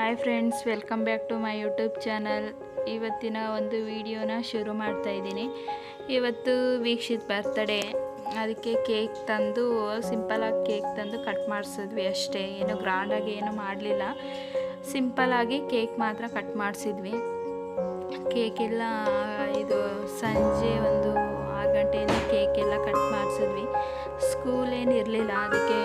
Hi friends, welcome back to my YouTube channel. ಇವತ್ತಿನ ಒಂದು ವಿಡಿಯೋನ ಶುರು ಮಾಡ್ತಾ ಇದ್ದೀನಿ. ಇವತ್ತು ವೀಕ್ಷಿತ್ ಬರ್ತ್ಡೇ, ಅದಕ್ಕೆ ಕೇಕ್ ತಂದು ಸಿಂಪಲಾಗಿ ಕೇಕ್ ತಂದು ಕಟ್ ಮಾಡಿಸಿದ್ವಿ ಅಷ್ಟೇ. ಏನು ಗ್ರ್ಯಾಂಡಾಗಿ ಏನು ಮಾಡಲಿಲ್ಲ, ಸಿಂಪಲಾಗಿ ಕೇಕ್ ಮಾತ್ರ ಕಟ್ ಮಾಡಿಸಿದ್ವಿ. ಕೇಕೆಲ್ಲ ಇದು ಸಂಜೆ ಒಂದು 6 ಗಂಟೆಯಿಂದ ಕೇಕೆಲ್ಲ ಕಟ್ ಮಾಡಿಸಿದ್ವಿ. ಸ್ಕೂಲ್ ಏನು ಇರಲಿಲ್ಲ, ಅದಕ್ಕೆ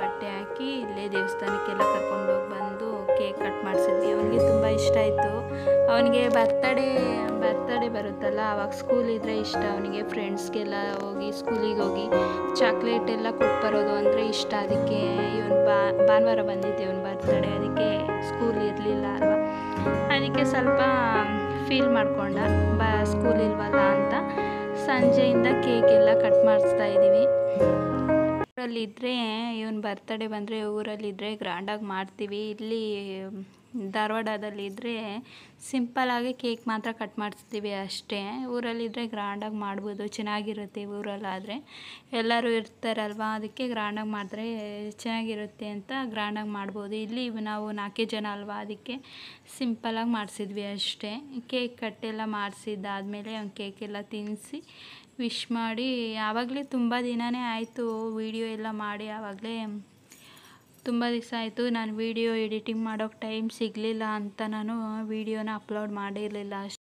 ಬಟ್ಟೆ ಹಾಕಿ ಇಲ್ಲೇ ದೇವಸ್ಥಾನಕ್ಕೆಲ್ಲ ಕರ್ಕೊಂಡೋಗಿ ಬಂದು ಕೇಕ್ ಕಟ್ ಮಾಡಿಸಿದ್ವಿ. ಅವನಿಗೆ ತುಂಬ ಇಷ್ಟ ಆಯಿತು. ಅವನಿಗೆ ಬರ್ತಡೇ ಬರುತ್ತಲ್ಲ, ಆವಾಗ ಸ್ಕೂಲ್ ಇದ್ದರೆ ಇಷ್ಟ ಅವನಿಗೆ. ಫ್ರೆಂಡ್ಸ್ಗೆಲ್ಲ ಹೋಗಿ ಸ್ಕೂಲಿಗೆ ಹೋಗಿ ಚಾಕ್ಲೇಟ್ ಎಲ್ಲ ಕೊಟ್ಟು ಬರೋದು ಅಂದರೆ ಇಷ್ಟ. ಅದಕ್ಕೆ ಇವನು ಭಾನುವಾರ ಬಂದಿದ್ದೆ ಇವನು ಬರ್ತಡೇ, ಅದಕ್ಕೆ ಸ್ಕೂಲ್ ಇರಲಿಲ್ಲ ಅಲ್ವಾ, ಅದಕ್ಕೆ ಸ್ವಲ್ಪ ಫೀಲ್ ಮಾಡ್ಕೊಂಡ ಸ್ಕೂಲ್ ಇಲ್ವಲ್ಲ ಅಂತ ಸಂಜೆಯಿಂದ ಕೇಕ್ ಎಲ್ಲ ಕಟ್ ಮಾಡಿಸ್ತಾ ಇದ್ದೀವಿ. ಊರಲ್ಲಿದ್ದರೆ ಇವನು ಬರ್ತಡೇ ಬಂದರೆ ಊರಲ್ಲಿದ್ದರೆ ಗ್ರ್ಯಾಂಡಾಗಿ ಮಾಡ್ತೀವಿ. ಇಲ್ಲಿ ಧಾರವಾಡದಲ್ಲಿದ್ದರೆ ಸಿಂಪಲಾಗಿ ಕೇಕ್ ಮಾತ್ರ ಕಟ್ ಮಾಡಿಸ್ತೀವಿ ಅಷ್ಟೇ. ಊರಲ್ಲಿದ್ದರೆ ಗ್ರ್ಯಾಂಡಾಗಿ ಮಾಡ್ಬೋದು, ಚೆನ್ನಾಗಿರುತ್ತೆ. ಊರಲ್ಲಾದರೆ ಎಲ್ಲರೂ ಇರ್ತಾರಲ್ವ, ಅದಕ್ಕೆ ಗ್ರ್ಯಾಂಡಾಗಿ ಮಾಡಿದ್ರೆ ಚೆನ್ನಾಗಿರುತ್ತೆ ಅಂತ ಗ್ರ್ಯಾಂಡಾಗಿ ಮಾಡ್ಬೋದು. ಇಲ್ಲಿ ನಾವು 4 ಜನ ಅಲ್ವಾ, ಅದಕ್ಕೆ ಸಿಂಪಲಾಗಿ ಮಾಡಿಸಿದ್ವಿ ಅಷ್ಟೇ. ಕೇಕ್ ಕಟ್ಟೆಲ್ಲ ಮಾಡಿಸಿದ್ದಾದಮೇಲೆ ಅವ್ನು ಕೇಕೆಲ್ಲ ತಿನ್ನಿಸಿ ವಿಶ್ ಮಾಡಿ, ಆವಾಗಲೇ ತುಂಬ ದಿನವೇ ಆಯಿತು ವಿಡಿಯೋ ಎಲ್ಲ ಮಾಡಿ. ಆವಾಗಲೇ ತುಂಬ ದಿವಸ ಆಯಿತು. ನಾನು ವಿಡಿಯೋ ಎಡಿಟಿಂಗ್ ಮಾಡೋಕ್ಕೆ ಟೈಮ್ ಸಿಗಲಿಲ್ಲ ಅಂತ ನಾನು ವಿಡಿಯೋನ ಅಪ್ಲೋಡ್ ಮಾಡಿರಲಿಲ್ಲ ಅಷ್ಟೇ.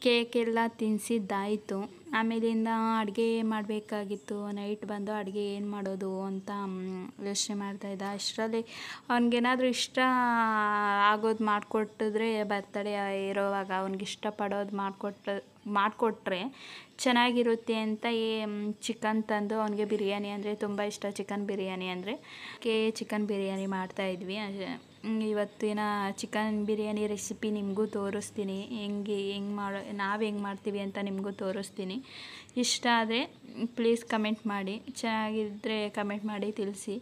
ಕೇಕೆಲ್ಲ ತಿನ್ನಿಸಿದ್ದಾಯಿತು. ಆಮೇಲಿಂದ ಅಡುಗೆ ಮಾಡಬೇಕಾಗಿತ್ತು. ನೈಟ್ ಬಂದು ಅಡುಗೆ ಏನು ಮಾಡೋದು ಅಂತ ಯೋಚನೆ ಮಾಡ್ತಾಯಿದ್ದ. ಅಷ್ಟರಲ್ಲಿ ಅವ್ನಿಗೇನಾದರೂ ಇಷ್ಟ ಆಗೋದು ಮಾಡಿಕೊಟ್ಟಿದ್ರೆ, ಬರ್ತಡೇ ಇರೋವಾಗ ಅವ್ನಿಗೆ ಇಷ್ಟಪಡೋದು ಮಾಡಿಕೊಟ್ರೆ ಚೆನ್ನಾಗಿರುತ್ತೆ ಅಂತ ಚಿಕನ್ ತಂದು, ಅವನಿಗೆ ಬಿರಿಯಾನಿ ಅಂದರೆ ತುಂಬ ಇಷ್ಟ. ಚಿಕನ್ ಬಿರಿಯಾನಿ ಅಂದರೆ ಚಿಕನ್ ಬಿರಿಯಾನಿ ಮಾಡ್ತಾಯಿದ್ವಿ. ಇವತ್ತಿನ ಚಿಕನ್ ಬಿರಿಯಾನಿ ರೆಸಿಪಿ ನಿಮಗೂ ತೋರಿಸ್ತೀನಿ. ನಾವು ಹೆಂಗೆ ಮಾಡ್ತೀವಿ ಅಂತ ನಿಮಗೂ ತೋರಿಸ್ತೀನಿ. ಇಷ್ಟ ಆದರೆ ಪ್ಲೀಸ್ ಕಮೆಂಟ್ ಮಾಡಿ, ಚೆನ್ನಾಗಿದ್ದರೆ ಕಮೆಂಟ್ ಮಾಡಿ ತಿಳಿಸಿ.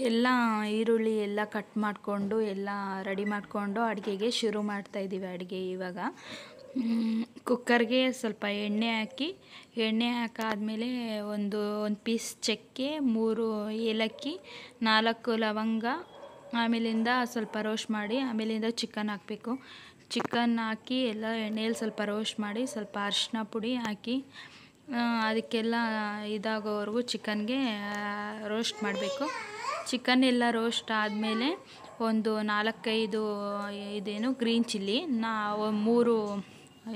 ಎಲ್ಲ ಈರುಳ್ಳಿ ಎಲ್ಲ ಕಟ್ ಮಾಡಿಕೊಂಡು ಎಲ್ಲ ರೆಡಿ ಮಾಡಿಕೊಂಡು ಅಡುಗೆಗೆ ಶುರು ಮಾಡ್ತಾಯಿದ್ದೀವಿ. ಅಡುಗೆ ಇವಾಗ ಕುಕ್ಕರ್ಗೆ ಸ್ವಲ್ಪ ಎಣ್ಣೆ ಹಾಕಾದ್ಮೇಲೆ ಒಂದು ಪೀಸ್ ಚಕ್ಕೆ, 3 ಏಲಕ್ಕಿ, 4 ಲವಂಗ, ಆಮೇಲಿಂದ ಸ್ವಲ್ಪ ರೋಸ್ಟ್ ಮಾಡಿ ಆಮೇಲಿಂದ ಚಿಕನ್ ಹಾಕಬೇಕು. ಚಿಕನ್ ಹಾಕಿ ಎಲ್ಲ ಎಣ್ಣೆಯಲ್ಲಿ ಸ್ವಲ್ಪ ರೋಸ್ಟ್ ಮಾಡಿ ಸ್ವಲ್ಪ ಅರಿಶಿನ ಪುಡಿ ಹಾಕಿ ಅದಕ್ಕೆಲ್ಲ ಇದಾಗೋವರೆಗೂ ಚಿಕನ್ಗೆ ರೋಸ್ಟ್ ಮಾಡಬೇಕು. ಚಿಕನ್ ಎಲ್ಲ ರೋಸ್ಟ್ ಆದಮೇಲೆ ಒಂದು 4-5 ಇದೇನು ಗ್ರೀನ್ ಚಿಲ್ಲಿ, 3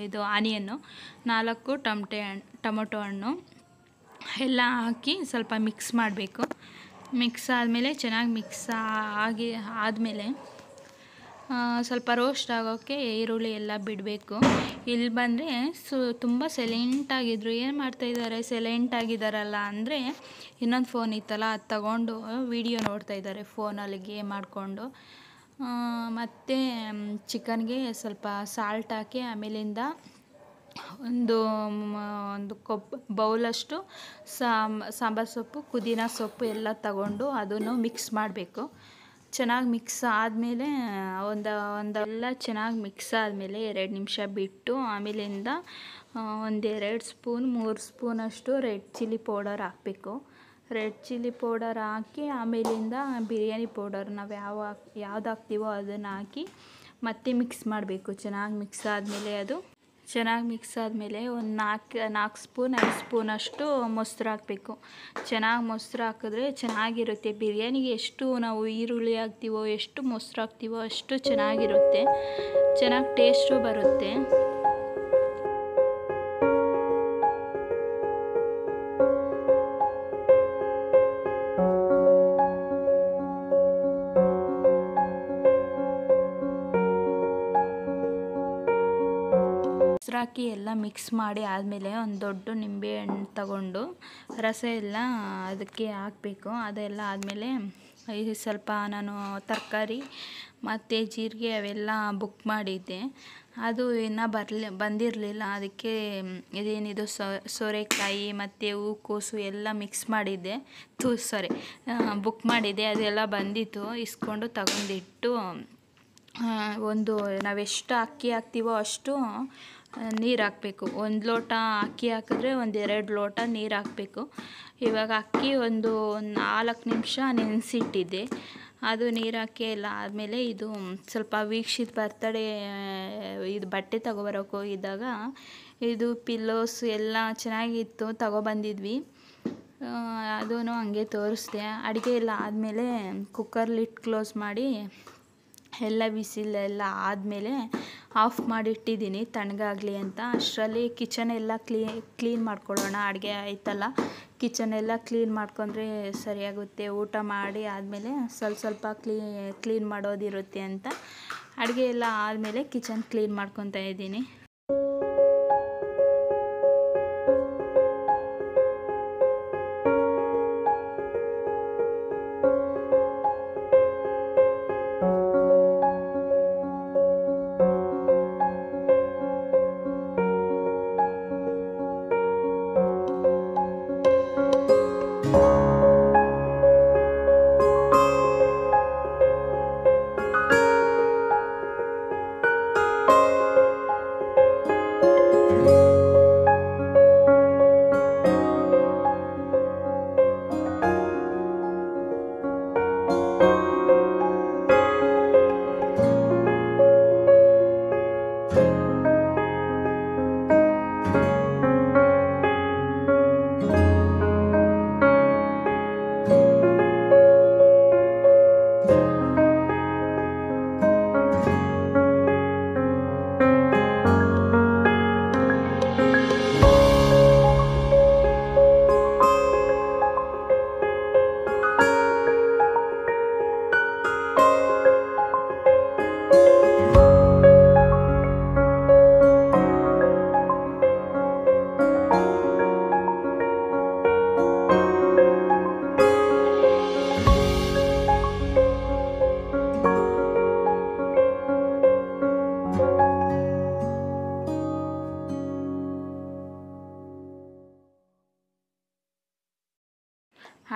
ಇದು ಆನಿಯನ್ನು, 4 ಟೊಮೊಟೊ ಹಣ್ಣು ಎಲ್ಲ ಹಾಕಿ ಸ್ವಲ್ಪ ಮಿಕ್ಸ್ ಮಾಡಬೇಕು. ಮಿಕ್ಸ್ ಆದಮೇಲೆ ಚೆನ್ನಾಗಿ ಮಿಕ್ಸ್ ಆದಮೇಲೆ ಸ್ವಲ್ಪ ರೋಸ್ಟ್ ಆಗೋಕ್ಕೆ ಈರುಳ್ಳಿ ಎಲ್ಲ ಬಿಡಬೇಕು. ಇಲ್ಲಿ ಬಂದರೆ ತುಂಬ ಸೈಲೆಂಟಾಗಿದ್ದರು. ಏನು ಮಾಡ್ತಾಯಿದ್ದಾರೆ, ಸೈಲೆಂಟಾಗಿದ್ದಾರಲ್ಲ ಅಂದರೆ ಇನ್ನೊಂದು ಫೋನ್ ಇತ್ತಲ್ಲ ಅದು ತಗೊಂಡು ವಿಡಿಯೋ ನೋಡ್ತಾಯಿದ್ದಾರೆ ಫೋನಲ್ಲಿ ಗೇಮ್ ಆಡಿಕೊಂಡು. ಮತ್ತು ಚಿಕನ್ಗೆ ಸ್ವಲ್ಪ ಸಾಲ್ಟ್ ಹಾಕಿ ಆಮೇಲಿಂದ ಒಂದು ಬೌಲಷ್ಟು ಸಾಂಬಾರು ಸೊಪ್ಪು, ಪುದೀನ ಸೊಪ್ಪು ಎಲ್ಲ ತಗೊಂಡು ಅದನ್ನು ಮಿಕ್ಸ್ ಮಾಡಬೇಕು. ಚೆನ್ನಾಗಿ ಮಿಕ್ಸ್ ಆದಮೇಲೆ ಒಂದೆಲ್ಲ ಚೆನ್ನಾಗಿ ಮಿಕ್ಸ್ ಆದಮೇಲೆ 2 ನಿಮಿಷ ಬಿಟ್ಟು ಆಮೇಲಿಂದ 1-2 ಸ್ಪೂನ್ 3 ಸ್ಪೂನಷ್ಟು ರೆಡ್ ಚಿಲ್ಲಿ ಪೌಡರ್ ಹಾಕಬೇಕು. ರೆಡ್ ಚಿಲ್ಲಿ ಪೌಡರ್ ಹಾಕಿ ಆಮೇಲಿಂದ ಬಿರಿಯಾನಿ ಪೌಡರ್ ನಾವು ಯಾವ್ದು ಹಾಕ್ತೀವೋ ಅದನ್ನು ಹಾಕಿ ಮತ್ತೆ ಮಿಕ್ಸ್ ಮಾಡಬೇಕು. ಚೆನ್ನಾಗಿ ಮಿಕ್ಸ್ ಆದಮೇಲೆ ಒಂದು 4 ಸ್ಪೂನ್ 5 ಸ್ಪೂನಷ್ಟು ಮೊಸರು ಹಾಕಬೇಕು. ಚೆನ್ನಾಗಿ ಮೊಸರು ಹಾಕಿದ್ರೆ ಚೆನ್ನಾಗಿರುತ್ತೆ. ಬಿರಿಯಾನಿಗೆ ಎಷ್ಟು ನಾವು ಈರುಳ್ಳಿ ಹಾಕ್ತೀವೋ, ಎಷ್ಟು ಮೊಸರು ಹಾಕ್ತೀವೋ ಅಷ್ಟು ಚೆನ್ನಾಗಿರುತ್ತೆ, ಚೆನ್ನಾಗಿ ಟೇಸ್ಟು ಬರುತ್ತೆ. ಹಾಕಿ ಎಲ್ಲ ಮಿಕ್ಸ್ ಮಾಡಿ ಆದಮೇಲೆ ಒಂದು ದೊಡ್ಡ ನಿಂಬೆ ಹಣ್ಣು ತಗೊಂಡು ರಸ ಎಲ್ಲ ಅದಕ್ಕೆ ಹಾಕಬೇಕು. ಅದೆಲ್ಲ ಆದಮೇಲೆ ಸ್ವಲ್ಪ ನಾನು ತರಕಾರಿ ಮತ್ತು ಜೀರಿಗೆ ಅವೆಲ್ಲ ಬುಕ್ ಮಾಡಿದ್ದೆ, ಅದು ಇನ್ನೂ ಬಂದಿರಲಿಲ್ಲ. ಅದಕ್ಕೆ ಇದೇನಿದು ಸೋರೆಕಾಯಿ ಮತ್ತು ಹೂಕೋಸು ಎಲ್ಲ ಮಿಕ್ಸ್ ಮಾಡಿದ್ದೆ, ಬುಕ್ ಮಾಡಿದ್ದೆ. ಅದೆಲ್ಲ ಬಂದಿತ್ತು, ಇಸ್ಕೊಂಡು ತಗೊಂಡಿಟ್ಟು ನಾವೆಷ್ಟು ಅಕ್ಕಿ ಹಾಕ್ತೀವೋ ಅಷ್ಟು ನೀರು ಹಾಕಬೇಕು. 1 ಲೋಟ ಅಕ್ಕಿ ಹಾಕಿದ್ರೆ 1-2 ಲೋಟ ನೀರು ಹಾಕಬೇಕು. ಇವಾಗ ಅಕ್ಕಿ ಒಂದು 4 ನಿಮಿಷ ನೆನೆಸಿಟ್ಟಿದ್ದೆ, ಅದು ನೀರು ಹಾಕಿ ಎಲ್ಲ ಆದಮೇಲೆ ಇದು ಸ್ವಲ್ಪ ವೀಕ್ಷಿತ್ ಬರ್ತಡೇ ಇದು ಬಟ್ಟೆ ತಗೊಬರೋಕೆ ಹೋಗಿದ್ದಾಗ ಇದು ಪಿಲ್ಲೋಸ್ ಎಲ್ಲ ಚೆನ್ನಾಗಿತ್ತು, ತಗೊಬಂದಿದ್ವಿ. ಅದೂ ಹಂಗೆ ತೋರಿಸ್ದೆ. ಅಡುಗೆ ಎಲ್ಲ ಆದಮೇಲೆ ಕುಕ್ಕರ್ ಲಿಡ್ ಕ್ಲೋಸ್ ಮಾಡಿ ಎಲ್ಲ ವಿಸಿಲೆಲ್ಲ ಆದಮೇಲೆ ಆಫ್ ಮಾಡಿಟ್ಟಿದ್ದೀನಿ ತಣ್ಣಗಾಗಲಿ ಅಂತ. ಅಷ್ಟರಲ್ಲಿ ಕಿಚನ್ ಎಲ್ಲ ಕ್ಲೀನ್ ಮಾಡ್ಕೊಳ್ಳೋಣ. ಅಡುಗೆ ಆಯ್ತಲ್ಲ, ಕಿಚನ್ ಎಲ್ಲ ಕ್ಲೀನ್ ಮಾಡ್ಕೊಂಡ್ರೆ ಸರಿಯಾಗುತ್ತೆ. ಊಟ ಮಾಡಿ ಆದಮೇಲೆ ಸ್ವಲ್ಪ ಕ್ಲೀನ್ ಮಾಡೋದಿರುತ್ತೆ ಅಂತ ಅಡುಗೆ ಎಲ್ಲ ಆದಮೇಲೆ ಕಿಚನ್ ಕ್ಲೀನ್ ಮಾಡ್ಕೊತಾ ಇದ್ದೀನಿ.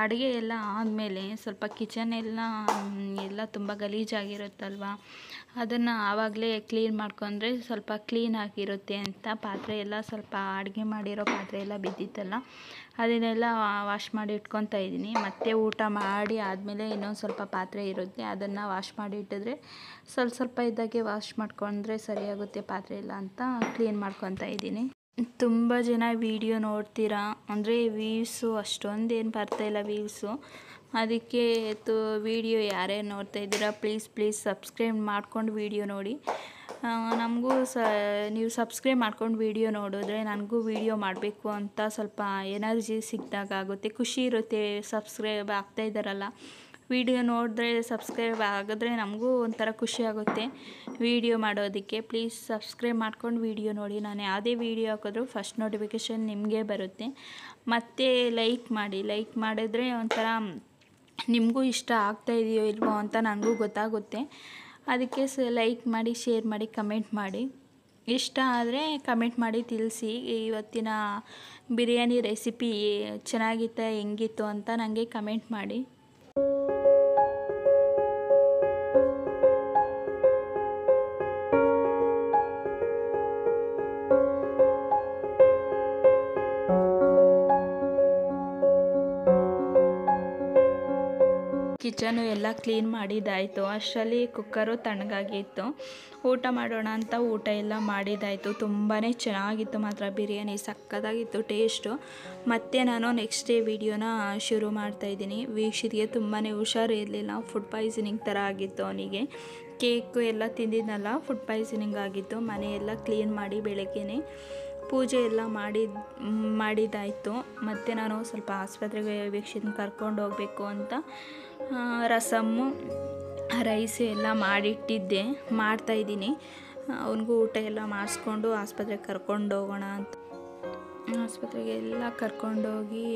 ಅಡುಗೆ ಎಲ್ಲ ಆದಮೇಲೆ ಸ್ವಲ್ಪ ಕಿಚನ್ ಎಲ್ಲ ತುಂಬ ಗಲೀಜಾಗಿರುತ್ತಲ್ವ, ಅದನ್ನು ಆವಾಗಲೇ ಕ್ಲೀನ್ ಮಾಡ್ಕೊಂಡ್ರೆ ಸ್ವಲ್ಪ ಕ್ಲೀನಾಗಿರುತ್ತೆ ಅಂತ ಪಾತ್ರೆ ಎಲ್ಲ ಸ್ವಲ್ಪ ಅಡುಗೆ ಮಾಡಿರೋ ಪಾತ್ರೆ ಎಲ್ಲ ಬಿದ್ದಿತ್ತಲ್ಲ, ಅದನ್ನೆಲ್ಲ ವಾಶ್ ಮಾಡಿ ಇಟ್ಕೊತಾ ಇದ್ದೀನಿ. ಮತ್ತೆ ಊಟ ಮಾಡಿ ಆದಮೇಲೆ ಇನ್ನೊಂದು ಸ್ವಲ್ಪ ಪಾತ್ರೆ ಇರುತ್ತೆ, ಅದನ್ನು ವಾಶ್ ಮಾಡಿ ಇಟ್ಟಿದ್ರೆ ಸ್ವಲ್ಪ ಇದ್ದಾಗೆ ವಾಶ್ ಮಾಡ್ಕೊಂಡ್ರೆ ಸರಿಯಾಗುತ್ತೆ ಪಾತ್ರೆ ಎಲ್ಲ ಅಂತ ಕ್ಲೀನ್ ಮಾಡ್ಕೊತಾ ಇದ್ದೀನಿ. ತುಂಬ ಜನ ವೀಡಿಯೋ ನೋಡ್ತೀರಾ, ಅಂದರೆ ವ್ಯೂಸು ಅಷ್ಟೊಂದೇನು ಬರ್ತಾಯಿಲ್ಲ ವ್ಯೂಸು. ಅದಕ್ಕೆ ವೀಡಿಯೋ ಯಾರ್ಯಾರು ನೋಡ್ತಾ ಇದ್ದೀರಾ ಪ್ಲೀಸ್ ಸಬ್ಸ್ಕ್ರೈಬ್ ಮಾಡ್ಕೊಂಡು ವೀಡಿಯೋ ನೋಡಿ. ನಮಗೂ ನೀವು ಸಬ್ಸ್ಕ್ರೈಬ್ ಮಾಡ್ಕೊಂಡು ವೀಡಿಯೋ ನೋಡಿದ್ರೆ ನನಗೂ ವೀಡಿಯೋ ಮಾಡಬೇಕು ಅಂತ ಸ್ವಲ್ಪ ಎನರ್ಜಿ ಸಿಕ್ಕಿದಾಗುತ್ತೆ, ಖುಷಿ ಇರುತ್ತೆ. ಸಬ್ಸ್ಕ್ರೈಬ್ ಆಗ್ತಾ ಇದ್ದಾರಲ್ಲ, ವೀಡಿಯೋ ನೋಡಿದ್ರೆ ಸಬ್ಸ್ಕ್ರೈಬ್ ಆಗಿದ್ರೆ ನಮಗೂ ಒಂಥರ ಖುಷಿ ಆಗುತ್ತೆ ವೀಡಿಯೋ ಮಾಡೋದಕ್ಕೆ. ಪ್ಲೀಸ್ ಸಬ್ಸ್ಕ್ರೈಬ್ ಮಾಡ್ಕೊಂಡು ವೀಡಿಯೋ ನೋಡಿ. ನಾನು ಯಾವುದೇ ವೀಡಿಯೋ ಹಾಕಿದ್ರೂ ಫಸ್ಟ್ ನೋಟಿಫಿಕೇಷನ್ ನಿಮಗೆ ಬರುತ್ತೆ. ಮತ್ತು ಲೈಕ್ ಮಾಡಿದ್ರೆ ಒಂಥರ ನಿಮಗೂ ಇಷ್ಟ ಆಗ್ತಾ ಇದೆಯೋ ಇಲ್ವೋ ಅಂತ ನನಗೂ ಗೊತ್ತಾಗುತ್ತೆ. ಅದಕ್ಕೆ ಲೈಕ್ ಮಾಡಿ, ಶೇರ್ ಮಾಡಿ, ಕಮೆಂಟ್ ಮಾಡಿ. ಇಷ್ಟ ಆದರೆ ಕಮೆಂಟ್ ಮಾಡಿ ತಿಳಿಸಿ. ಇವತ್ತಿನ ಬಿರಿಯಾನಿ ರೆಸಿಪಿ ಚೆನ್ನಾಗಿತ್ತಾ ಹೆಂಗಿತ್ತು ಅಂತ ನನಗೆ ಕಮೆಂಟ್ ಮಾಡಿ. ಕಿಚನು ಎಲ್ಲ ಕ್ಲೀನ್ ಮಾಡಿದ್ದಾಯಿತು. ಅಷ್ಟರಲ್ಲಿ ಕುಕ್ಕರು ತಣ್ಣಗಾಗಿತ್ತು. ಊಟ ಮಾಡೋಣ ಅಂತ ಊಟ ಎಲ್ಲ ಮಾಡಿದ್ದಾಯಿತು. ತುಂಬಾ ಚೆನ್ನಾಗಿತ್ತು ಮಾತ್ರ ಬಿರಿಯಾನಿ, ಸಕ್ಕತ್ತಾಗಿತ್ತು ಟೇಸ್ಟು. ಮತ್ತು ನಾನು ನೆಕ್ಸ್ಟ್ ಡೇ ವೀಡಿಯೋನ ಶುರು ಮಾಡ್ತಾಯಿದ್ದೀನಿ. ವೀಕ್ಷಿತಿಗೆ ತುಂಬಾ ಹುಷಾರು ಇರಲಿಲ್ಲ, ಫುಡ್ ಪಾಯ್ಸನಿಂಗ್ ಥರ ಆಗಿತ್ತು ಅವನಿಗೆ. ಕೇಕು ಎಲ್ಲ ತಿಂದಿದ್ನಲ್ಲ, ಫುಡ್ ಪಾಯ್ಸನಿಂಗ್ ಆಗಿತ್ತು. ಮನೆಯೆಲ್ಲ ಕ್ಲೀನ್ ಮಾಡಿ ಬೆಳಗ್ಗೆನೇ ಪೂಜೆ ಎಲ್ಲ ಮಾಡಿದ್ದಾಯಿತು. ಮತ್ತು ನಾನು ಸ್ವಲ್ಪ ಆಸ್ಪತ್ರೆಗೆ ವೀಕ್ಷಿತನ ಕರ್ಕೊಂಡು ಹೋಗಬೇಕು ಅಂತ ರಸಮ್ಮು ರೈಸ್ ಎಲ್ಲ ಮಾಡ್ತಾಯಿದ್ದೀನಿ. ಅವನಿಗೂ ಊಟ ಎಲ್ಲ ಮಾಡಿಸ್ಕೊಂಡು ಆಸ್ಪತ್ರೆಗೆ ಕರ್ಕೊಂಡು ಹೋಗೋಣ ಅಂತ. ಆಸ್ಪತ್ರೆಗೆ ಎಲ್ಲ ಕರ್ಕೊಂಡೋಗಿ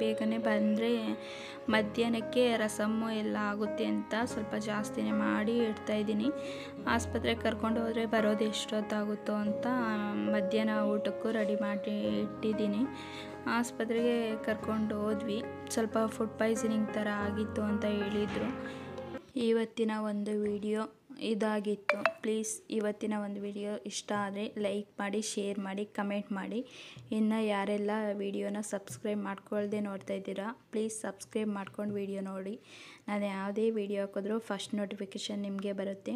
ಬೇಗನೆ ಬಂದರೆ ಮಧ್ಯಾಹ್ನಕ್ಕೆ ರಸಮ್ಮು ಎಲ್ಲ ಆಗುತ್ತೆ ಅಂತ ಸ್ವಲ್ಪ ಜಾಸ್ತಿನೇ ಮಾಡಿ ಇಡ್ತಾಯಿದ್ದೀನಿ. ಆಸ್ಪತ್ರೆಗೆ ಕರ್ಕೊಂಡು ಹೋದರೆ ಬರೋದು ಎಷ್ಟೊತ್ತಾಗುತ್ತೋ ಅಂತ ಮಧ್ಯಾಹ್ನ ಊಟಕ್ಕೂ ರೆಡಿ ಮಾಡಿ ಇಟ್ಟಿದ್ದೀನಿ. ಆಸ್ಪತ್ರೆಗೆ ಕರ್ಕೊಂಡು ಹೋದ್ವಿ. ಸ್ವಲ್ಪ ಫುಡ್ ಪಾಯ್ಸನಿಂಗ್ ಥರ ಆಗಿತ್ತು ಅಂತ ಹೇಳಿದರು. ಇವತ್ತಿನ ಒಂದು ವಿಡಿಯೋ ಇದಾಗಿತ್ತು. ಪ್ಲೀಸ್ ಇವತ್ತಿನ ಒಂದು ವಿಡಿಯೋ ಇಷ್ಟ ಆದರೆ ಲೈಕ್ ಮಾಡಿ, ಶೇರ್ ಮಾಡಿ, ಕಮೆಂಟ್ ಮಾಡಿ. ಇನ್ನು ಯಾರೆಲ್ಲ ವಿಡಿಯೋನ ಸಬ್ಸ್ಕ್ರೈಬ್ ಮಾಡ್ಕೊಳ್ದೆ ನೋಡ್ತಾ ಇದ್ದೀರಾ ಪ್ಲೀಸ್ ಸಬ್ಸ್ಕ್ರೈಬ್ ಮಾಡ್ಕೊಂಡು ವಿಡಿಯೋ ನೋಡಿ. ನಾನು ಯಾವುದೇ ವಿಡಿಯೋ ಹಾಕಿದ್ರೂ ಫಸ್ಟ್ ನೋಟಿಫಿಕೇಷನ್ ನಿಮಗೆ ಬರುತ್ತೆ.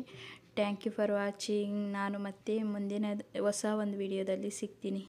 Thank you for watching. ನಾನು ಮತ್ತೆ ಮುಂದಿನ ಹೊಸ ಒಂದು ವಿಡಿಯೋದಲ್ಲಿ ಸಿಗ್ತೀನಿ.